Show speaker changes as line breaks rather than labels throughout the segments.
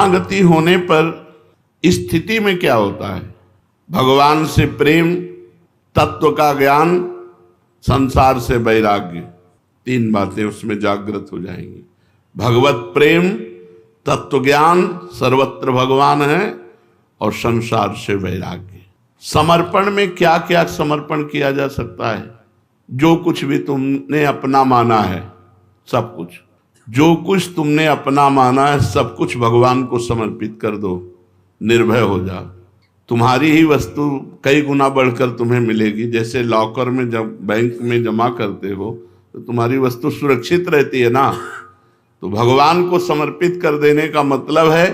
शरणागति होने पर स्थिति में क्या होता है? भगवान से प्रेम, तत्व का ज्ञान, संसार से वैराग्य, तीन बातें उसमें जागृत हो जाएंगी। भगवत प्रेम, तत्व ज्ञान, सर्वत्र भगवान है, और संसार से वैराग्य। समर्पण में क्या क्या समर्पण किया जा सकता है? जो कुछ भी तुमने अपना माना है, सब कुछ, जो कुछ तुमने अपना माना है, सब कुछ भगवान को समर्पित कर दो। निर्भय हो जाओ, तुम्हारी ही वस्तु कई गुना बढ़कर तुम्हें मिलेगी। जैसे लॉकर में जब बैंक में जमा करते हो तो तुम्हारी वस्तु सुरक्षित रहती है ना, तो भगवान को समर्पित कर देने का मतलब है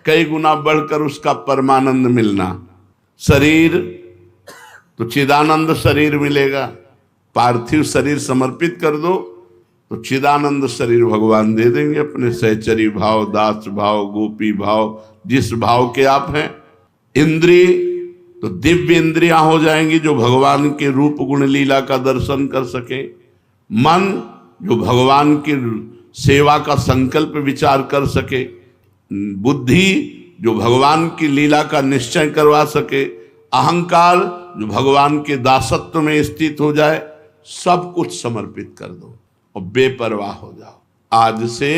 कई गुना बढ़कर उसका परमानंद मिलना। शरीर तो चिदानंद शरीर मिलेगा, पार्थिव शरीर समर्पित कर दो तो चिदानंद शरीर भगवान दे देंगे अपने सहचरी भाव, दास भाव, गोपी भाव, जिस भाव के आप हैं। इंद्रिय तो दिव्य इंद्रियां हो जाएंगी जो भगवान के रूप गुण लीला का दर्शन कर सके। मन जो भगवान की सेवा का संकल्प विचार कर सके। बुद्धि जो भगवान की लीला का निश्चय करवा सके। अहंकार जो भगवान के दासत्व में स्थित हो जाए। सब कुछ समर्पित कर दो और बेपरवाह हो जाओ। आज से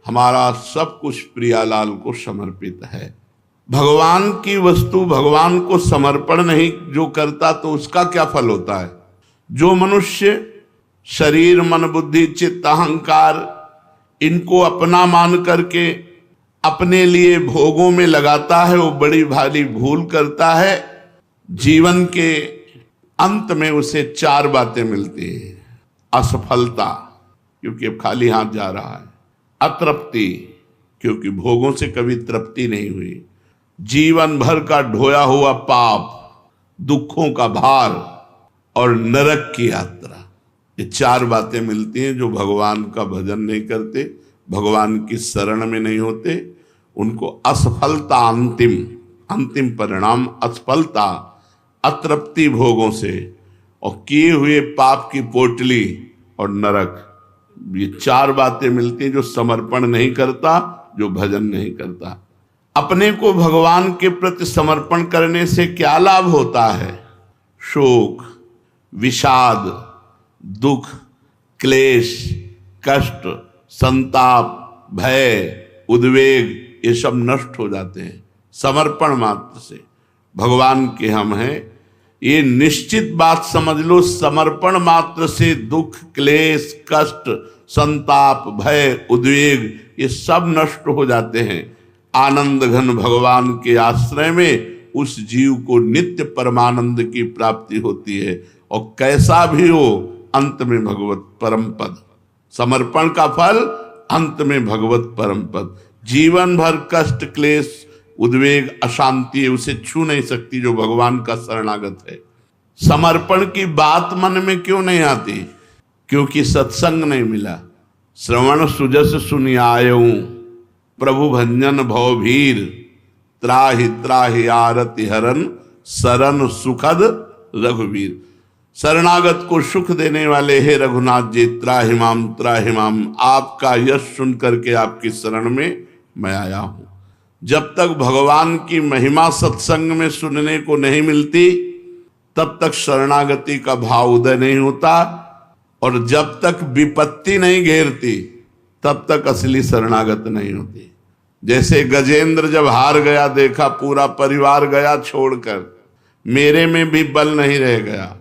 हमारा सब कुछ प्रियालाल को समर्पित है। भगवान की वस्तु भगवान को समर्पण नहीं जो करता तो उसका क्या फल होता है? जो मनुष्य शरीर, मन, बुद्धि, चित्त, अहंकार इनको अपना मान करके अपने लिए भोगों में लगाता है, वो बड़ी भारी भूल करता है। जीवन के अंत में उसे चार बातें मिलती हैं। असफलता, क्योंकि अब खाली हाथ जा रहा है। अतृप्ति, क्योंकि भोगों से कभी तृप्ति नहीं हुई। जीवन भर का ढोया हुआ पाप, दुखों का भार, और नरक की यात्रा। ये चार बातें मिलती हैं जो भगवान का भजन नहीं करते, भगवान की शरण में नहीं होते, उनको असफलता, अंतिम परिणाम असफलता, अतृप्ति भोगों से, और किए हुए पाप की पोटली और नरक। ये चार बातें मिलती हैं जो समर्पण नहीं करता, जो भजन नहीं करता। अपने को भगवान के प्रति समर्पण करने से क्या लाभ होता है? शोक, विषाद, दुख, क्लेश, कष्ट, संताप, भय, उद्वेग, ये सब नष्ट हो जाते हैं समर्पण मात्र से। भगवान के हम हैं, ये निश्चित बात समझ लो। समर्पण मात्र से दुख, क्लेश, कष्ट, संताप, भय, उद्वेग ये सब नष्ट हो जाते हैं। आनंद घन भगवान के आश्रय में उस जीव को नित्य परमानंद की प्राप्ति होती है। और कैसा भी हो, अंत में भगवत परम पद। समर्पण का फल अंत में भगवत परम पद। जीवन भर कष्ट, क्लेश, उद्वेग, अशांति उसे छू नहीं सकती जो भगवान का शरणागत है। समर्पण की बात मन में क्यों नहीं आती? क्योंकि सत्संग नहीं मिला। श्रवण सुजस सुनियायऊं, प्रभु भंजन भवभीर, त्राहि त्राहि आरति हरन, शरण सुखद रघुवीर। शरणागत को सुख देने वाले हे रघुनाथ जी, त्राहिमाम त्राहिमाम, आपका यश सुन करके आपकी शरण में मैं आया हूं। जब तक भगवान की महिमा सत्संग में सुनने को नहीं मिलती, तब तक शरणागति का भाव उदय नहीं होता, और जब तक विपत्ति नहीं घेरती तब तक असली शरणागत नहीं होती। जैसे गजेंद्र जब हार गया, देखा पूरा परिवार गया छोड़कर, मेरे में भी बल नहीं रह गया,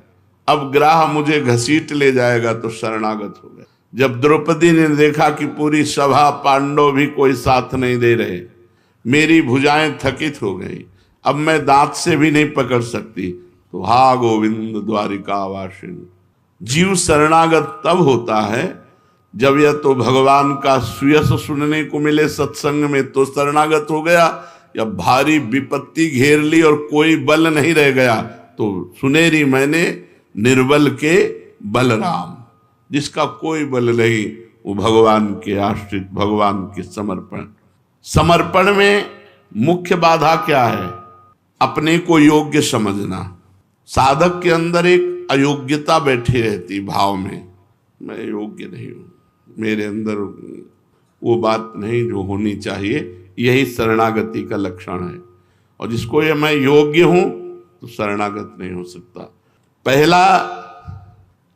अब ग्राह मुझे घसीट ले जाएगा, तो शरणागत हो गया। जब द्रौपदी ने देखा कि पूरी सभा पांडव भी कोई साथ नहीं दे रहे, मेरी भुजाएं थकित हो गई, अब मैं दांत से भी नहीं पकड़ सकती, तो हा गोविंद द्वारिका वासिन। जीव शरणागत तब होता है जब यह तो भगवान का सुयस सुनने को मिले सत्संग में तो शरणागत हो गया, या भारी विपत्ति घेर ली और कोई बल नहीं रह गया, तो सुनेरी मैंने निर्बल के बलराम। जिसका कोई बल नहीं वो भगवान के आश्रित, भगवान के समर्पण। समर्पण में मुख्य बाधा क्या है? अपने को योग्य समझना। साधक के अंदर एक अयोग्यता बैठी रहती भाव में, मैं योग्य नहीं हूं, मेरे अंदर वो बात नहीं जो होनी चाहिए, यही शरणागति का लक्षण है। और जिसको ये मैं योग्य हूं तो शरणागत नहीं हो सकता। पहला,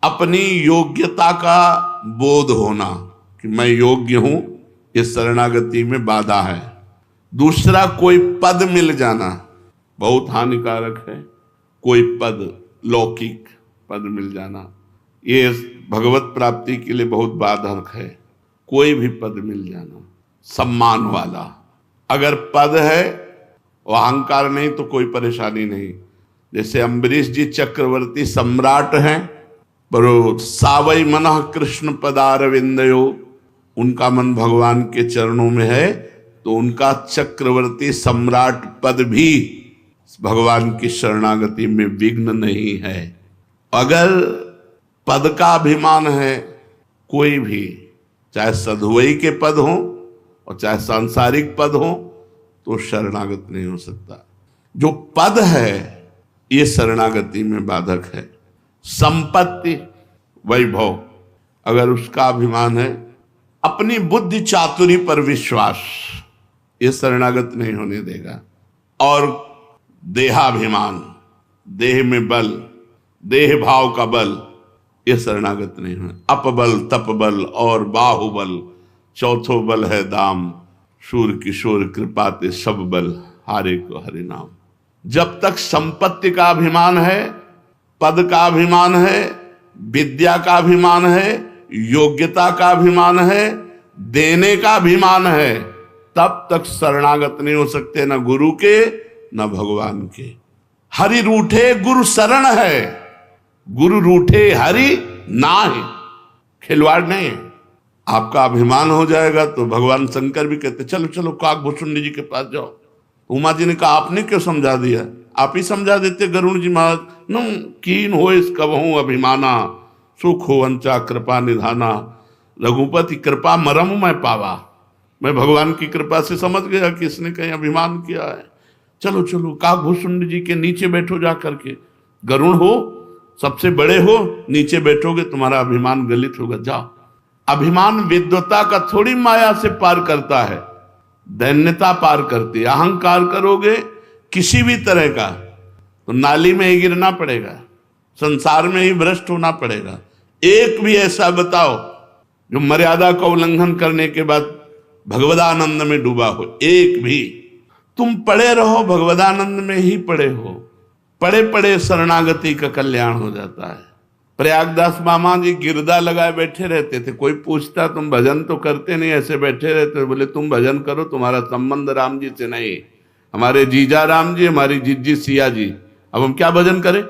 अपनी योग्यता का बोध होना कि मैं योग्य हूं, ये शरणागति में बाधा है। दूसरा, कोई पद मिल जाना बहुत हानिकारक है। कोई पद, लौकिक पद मिल जाना, ये भगवत प्राप्ति के लिए बहुत बाधक है। कोई भी पद मिल जाना सम्मान वाला, अगर पद है और अहंकार नहीं तो कोई परेशानी नहीं। जैसे अम्बरीश जी चक्रवर्ती सम्राट हैं, पर सावई मनः कृष्ण पदारविंदयो, उनका मन भगवान के चरणों में है, तो उनका चक्रवर्ती सम्राट पद भी भगवान की शरणागति में विघ्न नहीं है। अगर पद का अभिमान है, कोई भी, चाहे सधुवई के पद हो और चाहे सांसारिक पद हो, तो शरणागत नहीं हो सकता। जो पद है ये शरणागति में बाधक है। संपत्ति, वैभव, अगर उसका अभिमान है, अपनी बुद्धि चातुरी पर विश्वास, ये शरणागत नहीं होने देगा। और देहाभिमान, देह में बल, देह भाव का बल, ये शरणागत नहीं है। अपबल, तपबल और बाहुबल, चौथो बल है दाम, शूर किशोर कृपाते सब बल, हारे को हरि नाम। जब तक संपत्ति का अभिमान है, पद का अभिमान है, विद्या का अभिमान है, योग्यता का अभिमान है, देने का अभिमान है, तब तक शरणागत नहीं हो सकते, न गुरु के न भगवान के। हरि रूठे गुरु शरण है, गुरु रूठे हरि नाहि, खिलवाड़ नहीं है। आपका अभिमान हो जाएगा तो भगवान शंकर भी कहते चलो चलो काकभूषुंडी जी के पास जाओ। उमा जी ने कहा आपने क्यों समझा दिया, आप ही समझा देते। गरुण जी महाराज, नो कीन हो इस कबहू अभिमाना, सुख हो अंचा कृपा निधाना, रघुपति कृपा मरम मैं पावा। मैं भगवान की कृपा से समझ गया कि इसने कहीं अभिमान किया है। चलो चलो काकभूषुंडी जी के नीचे बैठो जा करके, गरुण हो, सबसे बड़े हो, नीचे बैठोगे तुम्हारा अभिमान गलित होगा, जाओ। अभिमान विद्वता का थोड़ी माया से पार करता है, दैन्यता पार करती है। अहंकार करोगे किसी भी तरह का तो नाली में ही गिरना पड़ेगा, संसार में ही भ्रष्ट होना पड़ेगा। एक भी ऐसा बताओ जो मर्यादा का उल्लंघन करने के बाद भगवदानंद में डूबा हो, एक भी। तुम पड़े रहो भगवदानंद में ही पड़े हो, पड़े पड़े शरणागति का कल्याण हो जाता है। प्रयागदास मामा जी गिरदा लगाए बैठे रहते थे, कोई पूछता तुम भजन तो करते नहीं, ऐसे बैठे रहते। बोले तुम भजन करो, तुम्हारा संबंध राम जी से नहीं, हमारे जीजा राम जी, हमारी जीजी सिया जी, अब हम क्या भजन करें।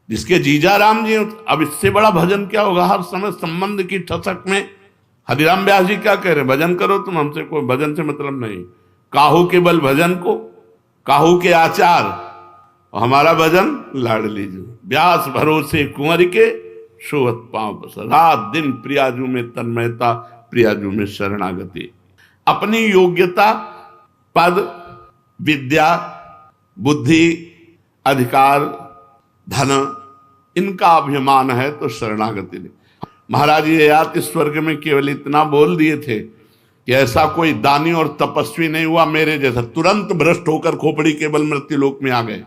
जिसके जीजा राम जी, अब इससे बड़ा भजन क्या होगा। हर समय संबंध की ठसक में हरिराम व्यास जी क्या कह रहे, भजन करो तुम, हमसे कोई भजन से मतलब नहीं। काहू के बल भजन को, काहू के आचार, हमारा भजन लाड़ लीजिए। व्यास भरोसे कुंवर के, शोहत पांव बसर, रात दिन प्रियाजू में तन्मयता, प्रियाजू में शरणागति। अपनी योग्यता, पद, विद्या, बुद्धि, अधिकार, धन, इनका अभिमान है तो शरणागति नहीं। महाराज ये याद स्वर्ग में केवल इतना बोल दिए थे कि ऐसा कोई दानी और तपस्वी नहीं हुआ मेरे जैसा, तुरंत भ्रष्ट होकर खोपड़ी के बल मृत्युलोक में आ गए,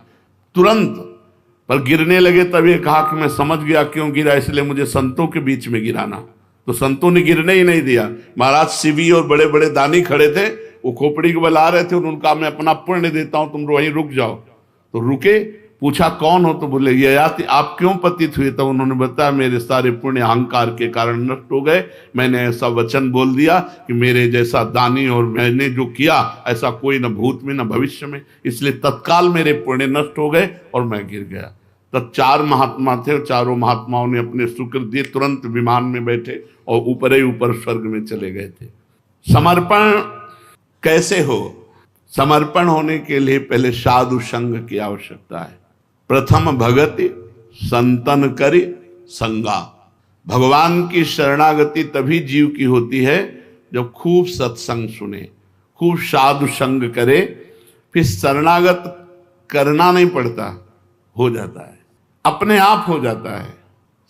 तुरंत। पर गिरने लगे तब ये कहा कि मैं समझ गया क्यों गिरा, इसलिए मुझे संतों के बीच में गिराना। तो संतों ने गिरने ही नहीं दिया। महाराज शिवी और बड़े बड़े दानी खड़े थे, वो खोपड़ी के बल आ रहे थे, उनका मैं अपना पुण्य देता हूं, तुम वहीं रुक जाओ। तो रुके, पूछा कौन हो, तो बोले ये याति, आप क्यों पतित हुए। तो उन्होंने बताया मेरे सारे पुण्य अहंकार के कारण नष्ट हो गए, मैंने ऐसा वचन बोल दिया कि मेरे जैसा दानी और मैंने जो किया ऐसा कोई न भूत में न भविष्य में, इसलिए तत्काल मेरे पुण्य नष्ट हो गए और मैं गिर गया। तब 4 महात्मा थे और चारों महात्माओं ने अपने शुक्र दिए, तुरंत विमान में बैठे और ऊपर ही ऊपर स्वर्ग में चले गए थे। समर्पण कैसे हो, समर्पण होने के लिए पहले साधु संग की आवश्यकता है। प्रथम भगति संतन करी संगा। भगवान की शरणागति तभी जीव की होती है जब खूब सत्संग सुने, खूब साधु संग करे, फिर शरणागत करना नहीं पड़ता, हो जाता है, अपने आप हो जाता है।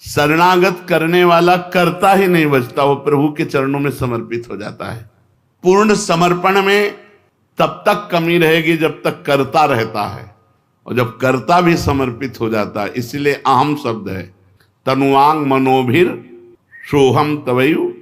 शरणागत करने वाला करता ही नहीं बचता, वो प्रभु के चरणों में समर्पित हो जाता है। पूर्ण समर्पण में तब तक कमी रहेगी जब तक कर्ता रहता है, और जब कर्ता भी समर्पित हो जाता है, इसलिए अहम शब्द है। तनुवांग मनोभिर सोहम तवयु